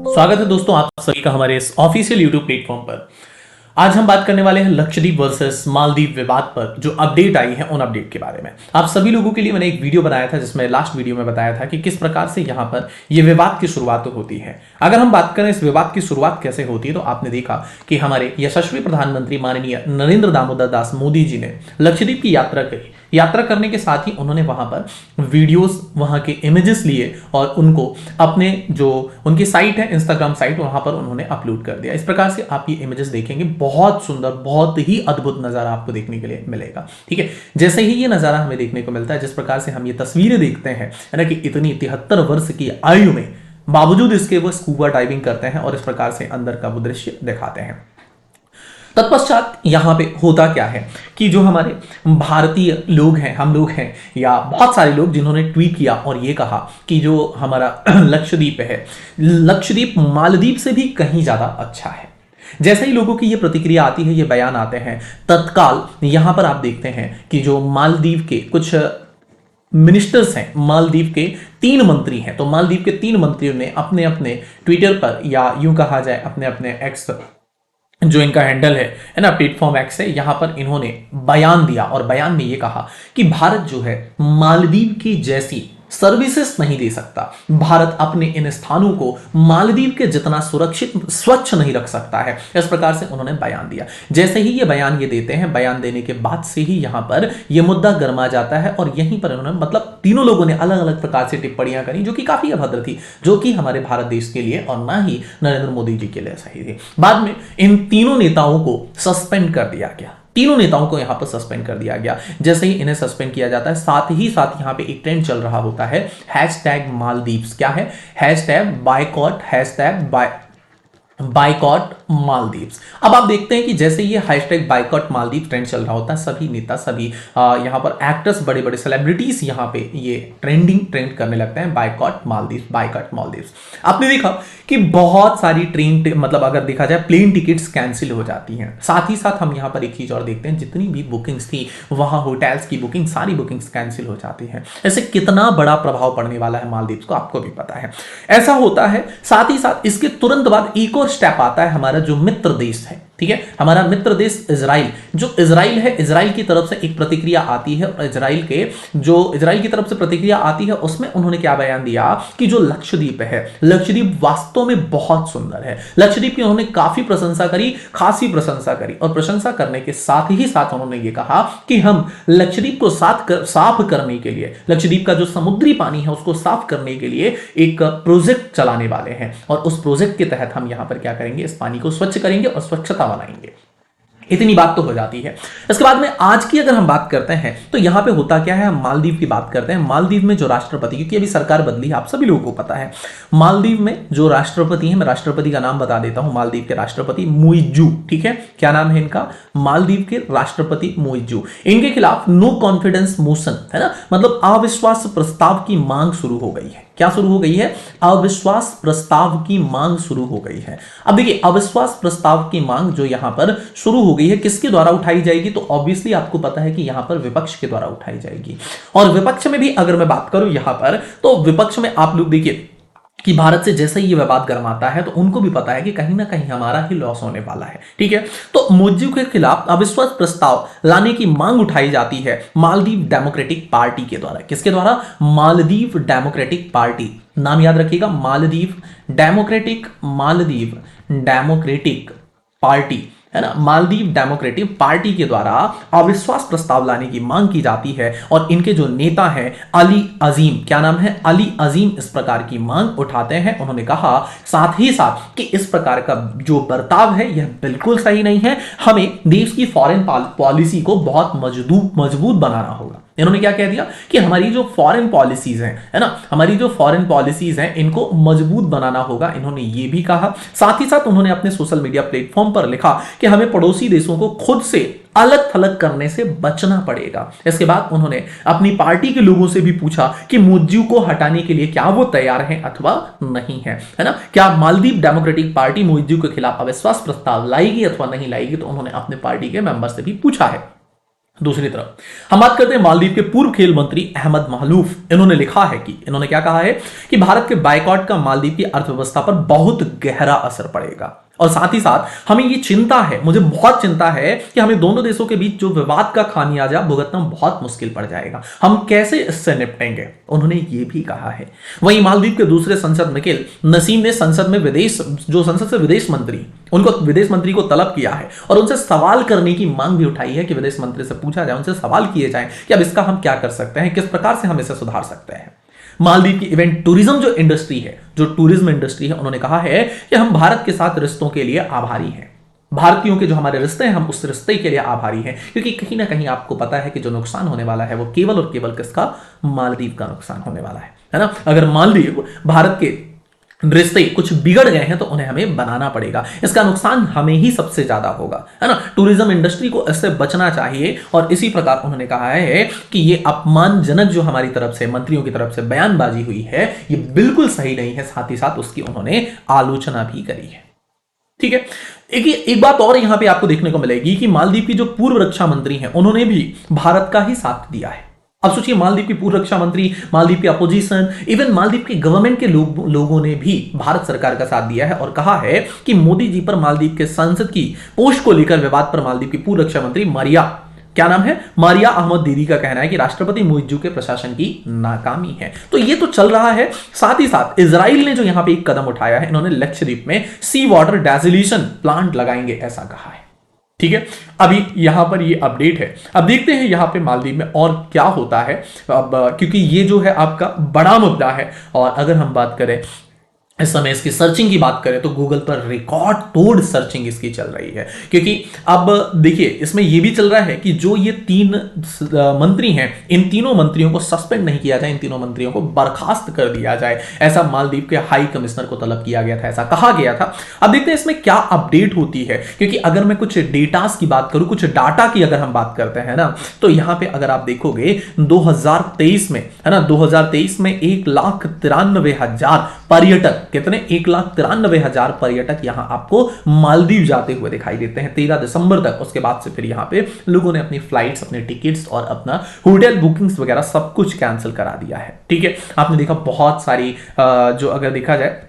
स्वागत है दोस्तों आप सभी का हमारे इस ऑफिशियल यूट्यूब प्लेटफॉर्म पर। आज हम बात करने वाले हैं लक्षद्वीप वर्सेस मालदीव विवाद पर जो अपडेट आई है उन अपडेट के बारे में। आप सभी लोगों के लिए मैंने एक वीडियो बनाया था जिसमें लास्ट वीडियो में बताया था कि किस प्रकार से यहां पर यह विवाद की शुरुआत होती है। अगर हम बात करें इस विवाद की शुरुआत कैसे होती है तो आपने देखा कि हमारे यशस्वी प्रधानमंत्री माननीय नरेंद्र दामोदर दास मोदी जी ने लक्षद्वीप की यात्रा करी। यात्रा करने के साथ ही उन्होंने वहां पर वीडियोस, वहां के इमेजेस लिए और उनको अपने जो उनकी साइट है इंस्टाग्राम साइट वहां पर उन्होंने अपलोड कर दिया। इस प्रकार से आप ये इमेजेस देखेंगे, बहुत सुंदर, बहुत ही अद्भुत नजारा आपको देखने के लिए मिलेगा। ठीक है, जैसे ही ये नजारा हमें देखने को मिलता है, जिस प्रकार से हम ये तस्वीरें देखते हैं है ना, कि इतनी 73 वर्ष की आयु में बावजूद इसके वो स्कूबा डाइविंग करते हैं और इस प्रकार से अंदर का वो दृश्य दिखाते हैं। तत्पश्चात यहां पे होता क्या है कि जो हमारे भारतीय लोग हैं, हम लोग हैं या बहुत सारे लोग जिन्होंने ट्वीट किया और ये कहा कि जो हमारा लक्षद्वीप है, लक्षद्वीप मालदीव से भी कहीं ज्यादा अच्छा है। जैसे ही लोगों की ये प्रतिक्रिया आती है, ये बयान आते हैं, तत्काल यहां पर आप देखते हैं कि जो मालदीव के कुछ मिनिस्टर्स हैं, मालदीव के 3 मंत्री हैं, तो मालदीव के 3 मंत्रियों ने अपने अपने ट्विटर पर या यूं कहा जाए अपने अपने एक्स जो इनका हैंडल है ना, प्लेटफॉर्म एक्स है, यहां पर इन्होंने बयान दिया और बयान में ये कहा कि भारत जो है मालदीव की जैसी सर्विसेज नहीं दे सकता। भारत अपने इन स्थानों को मालदीव के जितना सुरक्षित, स्वच्छ नहीं रख सकता है। इस प्रकार से उन्होंने बयान दिया। जैसे ही ये बयान ये देते हैं, बयान देने के बाद से ही यहां पर यह मुद्दा गर्मा जाता है और यहीं पर उन्होंने मतलब तीनों लोगों ने अलग अलग प्रकार से टिप्पणियां करी जो कि काफी अभद्र थी, जो कि हमारे भारत देश के लिए और ना ही नरेंद्र मोदी जी के लिए सही थी। बाद में इन तीनों नेताओं को सस्पेंड कर दिया गया। तीनों नेताओं को यहां पर सस्पेंड कर दिया गया। जैसे ही इन्हें सस्पेंड किया जाता है, साथ ही साथ यहां पे एक ट्रेंड चल रहा होता है, हैशटैग मालदीव्स। क्या है? Hashtag boycott, hashtag boycott Maldives. अब आप देखते हैं कि जैसे ये हैशटैग बायकॉट मालदीव ट्रेंड चल रहा होता है, सभी नेता, सभी यहां पर एक्टर्स, बड़े बड़े सेलिब्रिटीज यहां पे ये ट्रेंड करने लगते हैं, बायकॉट मालदीव, बायकॉट मालदीव्स। आपने देखा कि बहुत सारी ट्रेन, मतलब अगर देखा जाए प्लेन टिकट्स कैंसिल हो जाती हैं। साथ ही साथ हम यहां पर एक चीज और देखते हैं, जितनी भी बुकिंग्स थी वहां होटल्स की बुकिंग, सारी बुकिंग्स कैंसिल हो जाती हैं। ऐसे कितना बड़ा प्रभाव पड़ने वाला है मालदीव को, आपको भी पता है। ऐसा होता है। साथ ही साथ इसके तुरंत बाद एक और स्टेप आता है हमारा जो मित्र देश है, ठीक है, हमारा मित्र देश इजराइल। जो इजराइल है, इजराइल की तरफ से एक प्रतिक्रिया आती है और इजराइल की तरफ से प्रतिक्रिया आती है, उसमें उन्होंने क्या बयान दिया कि जो लक्षद्वीप है, लक्षद्वीप वास्तव में बहुत सुंदर है। लक्षद्वीप की उन्होंने काफी प्रशंसा करी, खासी प्रशंसा करी और प्रशंसा करने के साथ ही साथ उन्होंने ये कहा कि हम लक्षद्वीप को साफ करने के लिए, लक्षद्वीप का जो समुद्री पानी है उसको साफ करने के लिए एक प्रोजेक्ट चलाने वाले हैं और उस प्रोजेक्ट के तहत हम यहां पर क्या करेंगे, इस पानी को स्वच्छ करेंगे और स्वच्छता बनाएंगे। इतनी बात तो हो जाती है। इसके बाद में आज की अगर हम बात करते हैं तो यहां पे होता क्या है, हम मालदीव की बात करते हैं। मालदीव में जो राष्ट्रपति, क्योंकि अभी सरकार बदली है, आप सभी लोगों को पता है, मालदीव में जो राष्ट्रपति है, मैं राष्ट्रपति का नाम बता देता हूं, मालदीव के राष्ट्रपति मुइज्जू। ठीक है, क्या नाम है इनका? मालदीव के राष्ट्रपति मुइज्जू। इनके खिलाफ नो कॉन्फिडेंस मोशन, है ना, मतलब अविश्वास प्रस्ताव की मांग शुरू हो गई है। क्या शुरू हो गई है? अविश्वास प्रस्ताव की मांग शुरू हो गई है। अब देखिए, अविश्वास प्रस्ताव की मांग जो यहां पर शुरू हो गई है, किसके द्वारा उठाई जाएगी? तो ऑब्वियसली आपको पता है कि यहां पर विपक्ष के द्वारा उठाई जाएगी। और विपक्ष में भी अगर मैं बात करूं यहां पर, तो विपक्ष में आप लोग देखिए कि भारत से जैसे ही ये विवाद गर्माता है तो उनको भी पता है कि कहीं ना कहीं हमारा ही लॉस होने वाला है। ठीक है, तो मुइज्जू के खिलाफ अविश्वास प्रस्ताव लाने की मांग उठाई जाती है मालदीव डेमोक्रेटिक पार्टी के द्वारा। किसके द्वारा? Maldives democratic party. नाम याद रखिएगा, मालदीव डेमोक्रेटिक पार्टी, है ना, मालदीव डेमोक्रेटिक पार्टी के द्वारा अविश्वास प्रस्ताव लाने की मांग की जाती है और इनके जो नेता हैं अली अजीम, क्या नाम है? अली अजीम, इस प्रकार की मांग उठाते हैं। उन्होंने कहा साथ ही साथ कि इस प्रकार का जो बर्ताव है यह बिल्कुल सही नहीं है, हमें देश की फॉरेन पॉलिसी को बहुत मजबूत बनाना होगा। इन्होंने क्या कह दिया कि हमारी जो फॉरेन पॉलिसीज हैं, है ना, हमारी जो फॉरेन पॉलिसीज हैं इनको मजबूत बनाना होगा, इन्होंने ये भी कहा। साथ ही साथ उन्होंने अपने सोशल मीडिया प्लेटफॉर्म पर लिखा कि हमें पड़ोसी देशों को खुद से अलग थलग करने से बचना पड़ेगा। इसके बाद उन्होंने अपनी पार्टी के लोगों से भी पूछा कि मुइज्जू को हटाने के लिए क्या वो तैयार हैं अथवा नहीं है ना, क्या मालदीव डेमोक्रेटिक पार्टी मुइज्जू के खिलाफ अविश्वास प्रस्ताव लाएगी अथवा नहीं लाएगी। तो उन्होंने अपने पार्टी के मेंबर से भी पूछा है। दूसरी तरफ हम बात करते हैं मालदीव के पूर्व खेल मंत्री अहमद महलूफ। इन्होंने लिखा है कि इन्होंने क्या कहा है कि भारत के बायकॉट का मालदीव की अर्थव्यवस्था पर बहुत गहरा असर पड़ेगा और साथ ही साथ हमें ये चिंता है, मुझे बहुत चिंता है कि हमें दोनों देशों के बीच जो विवाद का खामियाजा भुगतना बहुत मुश्किल पड़ जाएगा। हम कैसे इससे निपटेंगे, उन्होंने ये भी कहा है। वहीं मालदीव के दूसरे संसद मिकेल नसीम ने संसद से विदेश मंत्री उनको विदेश मंत्री को तलब किया है और उनसे सवाल करने की मांग भी उठाई है कि विदेश मंत्री से पूछा जाए, उनसे सवाल किए जाए कि अब इसका हम क्या कर सकते हैं, किस प्रकार से हम इसे सुधार सकते हैं। मालदीव की इवेंट टूरिज्म जो इंडस्ट्री है, जो टूरिज्म इंडस्ट्री है, उन्होंने कहा है कि हम भारत के साथ रिश्तों के लिए आभारी हैं। भारतीयों के जो हमारे रिश्ते हैं, हम उस रिश्ते के लिए आभारी हैं, क्योंकि कहीं ना कहीं आपको पता है कि जो नुकसान होने वाला है वो केवल और केवल किसका, मालदीव का नुकसान होने वाला है ना। अगर मालदीव भारत के रिश्ते कुछ बिगड़ गए हैं तो उन्हें हमें बनाना पड़ेगा, इसका नुकसान हमें ही सबसे ज्यादा होगा, है ना। टूरिज्म इंडस्ट्री को इससे बचना चाहिए और इसी प्रकार उन्होंने कहा है कि ये अपमानजनक जो हमारी तरफ से, मंत्रियों की तरफ से बयानबाजी हुई है, ये बिल्कुल सही नहीं है। साथ ही साथ उसकी उन्होंने आलोचना भी करी है। ठीक है, एक बात और यहां पे आपको देखने को मिलेगी कि मालदीव की जो पूर्व रक्षा मंत्री हैं, उन्होंने भी भारत का ही साथ दिया है। अब सोचिए, मालदीव की पूर्व रक्षा मंत्री, मालदीव की अपोजिशन, इवन मालदीव की गवर्नमेंट के लोगों ने भी भारत सरकार का साथ दिया है और कहा है कि मोदी जी पर मालदीव के सांसद की पोस्ट को लेकर विवाद पर मालदीव की पूर्व रक्षा मंत्री मारिया अहमद दीदी का कहना है कि राष्ट्रपति मुइज्जू के प्रशासन की नाकामी है। तो ये तो चल रहा है। साथ ही साथ इजराइल ने जो यहां पे एक कदम उठाया है, इन्होंने लक्षद्वीप में सी वाटर डेसिलेशन प्लांट लगाएंगे ऐसा कहा है। ठीक है, अभी यहां पर ये अपडेट है। अब देखते हैं यहां पे मालदीव में और क्या होता है, अब क्योंकि ये जो है आपका बड़ा मुद्दा है। और अगर हम बात करें इस समय इसकी सर्चिंग की बात करें तो गूगल पर रिकॉर्ड तोड़ सर्चिंग इसकी चल रही है, क्योंकि अब देखिए इसमें यह भी चल रहा है कि जो ये 3 मंत्री हैं, इन तीनों मंत्रियों को सस्पेंड नहीं किया जाए, इन तीनों मंत्रियों को बर्खास्त कर दिया जाए, ऐसा मालदीव के हाई कमिश्नर को तलब किया गया था, ऐसा कहा गया था। अब देखते हैं इसमें क्या अपडेट होती है, क्योंकि अगर मैं कुछ डेटास की बात करूं, कुछ डाटा की अगर हम बात करते हैं ना, तो यहां पर अगर आप देखोगे 2023 में, है ना, 2023 में 1,93,000 पर्यटक, कितने, 1,93,000 पर्यटक यहां आपको मालदीव जाते हुए दिखाई देते हैं 13 दिसंबर तक। उसके बाद से फिर यहां पे लोगों ने अपनी फ्लाइट्स, अपने टिकट्स और अपना होटल बुकिंग्स वगैरह सब कुछ कैंसिल करा दिया है। ठीक है, आपने देखा बहुत सारी जो अगर देखा जाए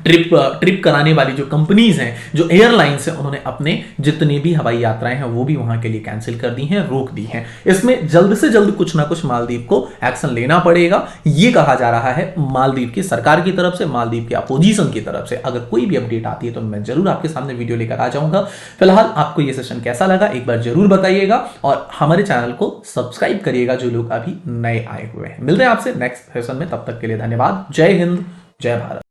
ट्रिप कराने वाली जो कंपनीज हैं, जो एयरलाइंस हैं, उन्होंने अपने जितने भी हवाई यात्राएं हैं वो भी वहां के लिए कैंसिल कर दी हैं, रोक दी हैं। इसमें जल्द से जल्द कुछ ना कुछ मालदीव को एक्शन लेना पड़ेगा, ये कहा जा रहा है मालदीव की सरकार की तरफ से, मालदीव की अपोजिशन की तरफ से। अगर कोई भी अपडेट आती है तो मैं जरूर आपके सामने वीडियो लेकर आ जाऊंगा। फिलहाल आपको यह सेशन कैसा लगा एक बार जरूर बताइएगा और हमारे चैनल को सब्सक्राइब करिएगा जो लोग अभी नए आए हुए हैं। मिलते हैं आपसे नेक्स्ट सेशन में, तब तक के लिए धन्यवाद। जय हिंद, जय भारत।